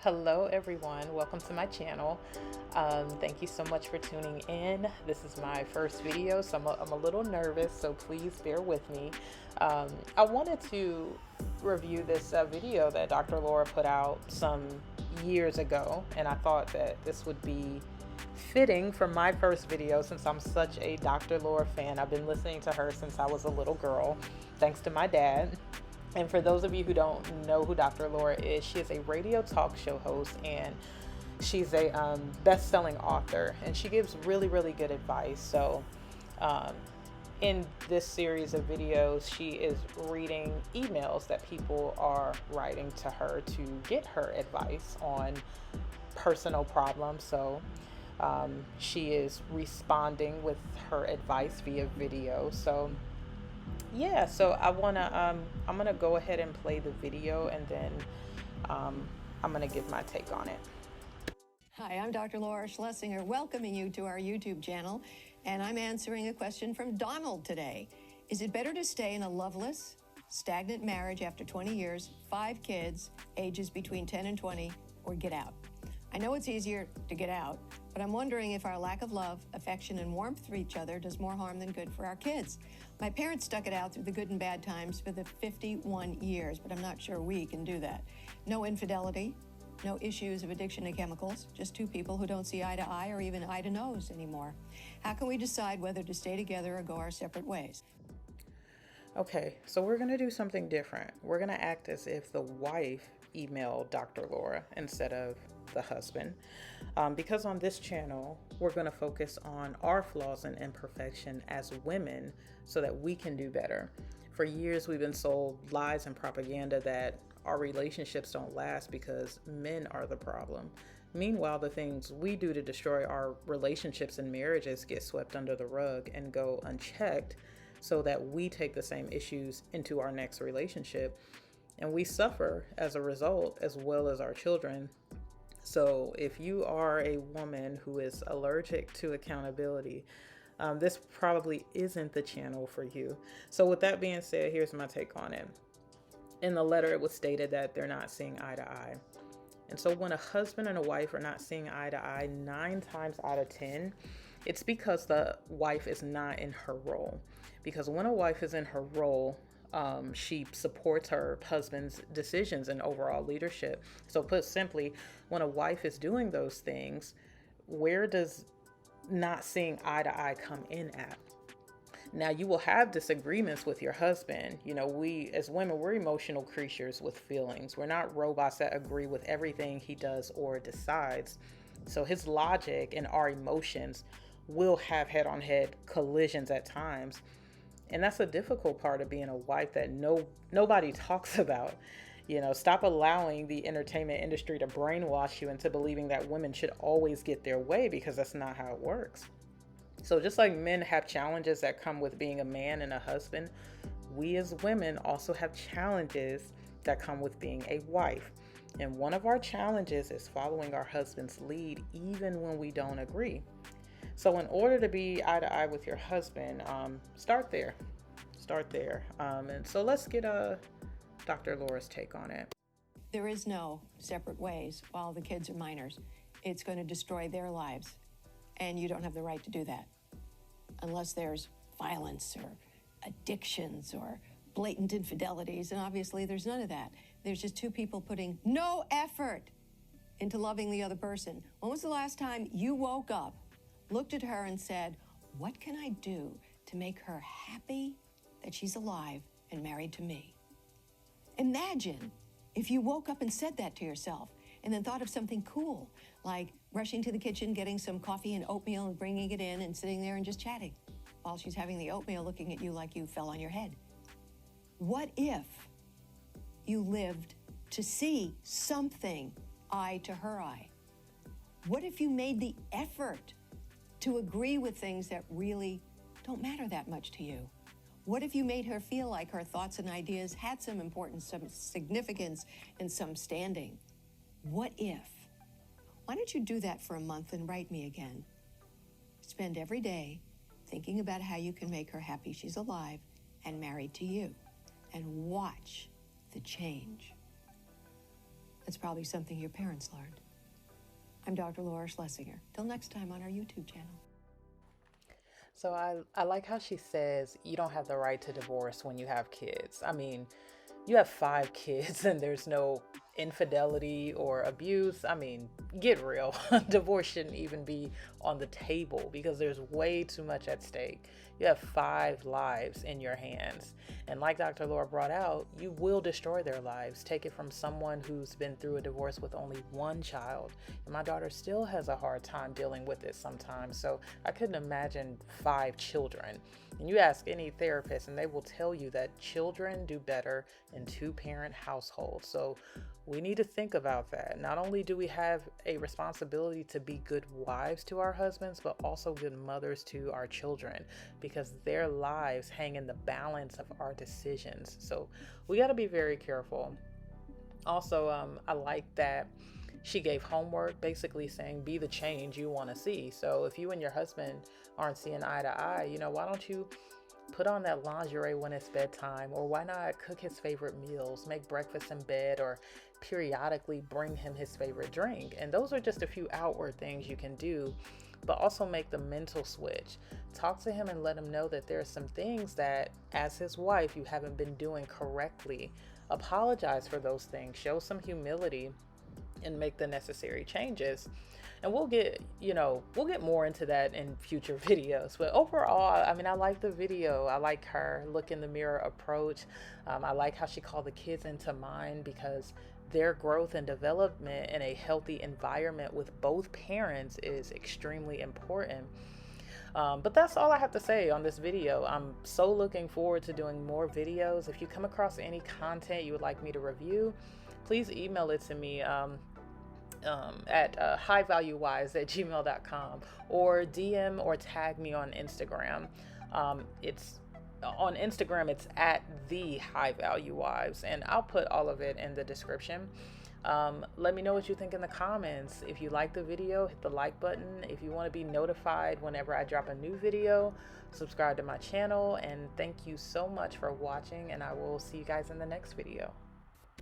Hello everyone, welcome to my channel. Thank you so much for tuning in. This is my first video, so I'm a little nervous, so please bear with me. I wanted to review this video that Dr. Laura put out some years ago, and I thought that this would be fitting for my first video since I'm such a Dr. Laura fan. I've been listening to her since I was a little girl, thanks to my dad. And for those of you who don't know who Dr. Laura is, she is a radio talk show host, and she's a best-selling author, and she gives really, really good advice. So in this series of videos, she is reading emails that people are writing to her to get her advice on personal problems. So she is responding with her advice via video. So yeah, so I'm gonna go ahead and play the video, and then I'm gonna give my take on it. Hi, I'm Dr. Laura Schlesinger, welcoming you to our YouTube channel, and I'm answering a question from Donald today. Is it better to stay in a loveless, stagnant marriage after 20 years, 5 kids, ages between 10 and 20, or get out? I know it's easier to get out, but I'm wondering if our lack of love, affection, and warmth for each other does more harm than good for our kids. My parents stuck it out through the good and bad times for the 51 years, but I'm not sure we can do that. No infidelity, no issues of addiction to chemicals, just 2 people who don't see eye to eye or even eye to nose anymore. How can we decide whether to stay together or go our separate ways? Okay, so we're gonna do something different. We're gonna act as if the wife emailed Dr. Laura instead of the husband, because on this channel we're going to focus on our flaws and imperfection as women so that we can do better. For years we've been sold lies and propaganda that our relationships don't last because men are the problem. Meanwhile, the things we do to destroy our relationships and marriages get swept under the rug and go unchecked so that we take the same issues into our next relationship, and we suffer as a result, as well as our children. So if you are a woman who is allergic to accountability, this probably isn't the channel for you. So with that being said, here's my take on it. In the letter, it was stated that they're not seeing eye to eye. And so when a husband and a wife are not seeing eye to eye, 9 times out of 10, it's because the wife is not in her role. Because when a wife is in her role, she supports her husband's decisions and overall leadership. So put simply, when a wife is doing those things, where does not seeing eye to eye come in at? Now, you will have disagreements with your husband. You know, we as women, we're emotional creatures with feelings. We're not robots that agree with everything he does or decides. So his logic and our emotions will have head-on-head collisions at times. And that's a difficult part of being a wife that nobody talks about. You know, stop allowing the entertainment industry to brainwash you into believing that women should always get their way, because that's not how it works. So just like men have challenges that come with being a man and a husband, we as women also have challenges that come with being a wife. And one of our challenges is following our husband's lead even when we don't agree. So in order to be eye to eye with your husband, start there. And so let's get Dr. Laura's take on it. There is no separate ways while the kids are minors. It's going to destroy their lives, and you don't have the right to do that unless there's violence or addictions or blatant infidelities, and obviously there's none of that. There's just 2 people putting no effort into loving the other person. When was the last time you woke up, looked at her and said, what can I do to make her happy that she's alive and married to me? Imagine if you woke up and said that to yourself and then thought of something cool, like rushing to the kitchen, getting some coffee and oatmeal and bringing it in and sitting there and just chatting while she's having the oatmeal, looking at you like you fell on your head. What if you lived to see something eye to her eye? What if you made the effort to agree with things that really don't matter that much to you? What if you made her feel like her thoughts and ideas had some importance, some significance, and some standing? What if? Why don't you do that for a month and write me again? Spend every day thinking about how you can make her happy she's alive and married to you, and watch the change. It's probably something your parents learned. I'm Dr. Laura Schlesinger. Till next time on our YouTube channel. So I like how she says you don't have the right to divorce when you have kids. I mean, you have 5 kids and there's no infidelity or abuse. I mean, get real. Divorce shouldn't even be on the table because there's way too much at stake. You have 5 lives in your hands. And like Dr. Laura brought out, you will destroy their lives. Take it from someone who's been through a divorce with only 1 child. And my daughter still has a hard time dealing with it sometimes. So I couldn't imagine 5 children. And you ask any therapist and they will tell you that children do better in 2-parent households. So we need to think about that. Not only do we have a responsibility to be good wives to our husbands, but also good mothers to our children, because their lives hang in the balance of our decisions. So we got to be very careful. Also, I like that she gave homework, basically saying be the change you want to see. So if you and your husband aren't seeing eye to eye, why don't you put on that lingerie when it's bedtime? Or why not cook his favorite meals, make breakfast in bed, or periodically bring him his favorite drink? And those are just a few outward things you can do, but also make the mental switch. Talk to him and let him know that there are some things that as his wife you haven't been doing correctly. Apologize for those things, show some humility, and make the necessary changes. And we'll get more into that in future videos. But overall, I mean, I like the video. I like her look in the mirror approach. I like how she called the kids into mind, because their growth and development in a healthy environment with both parents is extremely important. But that's all I have to say on this video. I'm so looking forward to doing more videos. If you come across any content you would like me to review, please email it to me at HighValueWives@gmail.com, or DM or tag me on Instagram. It's on Instagram, it's at the HighValueWives, and I'll put all of it in the description. Let me know what you think in the comments. If you like the video, hit the like button. If you want to be notified whenever I drop a new video, subscribe to my channel. And thank you so much for watching, and I will see you guys in the next video.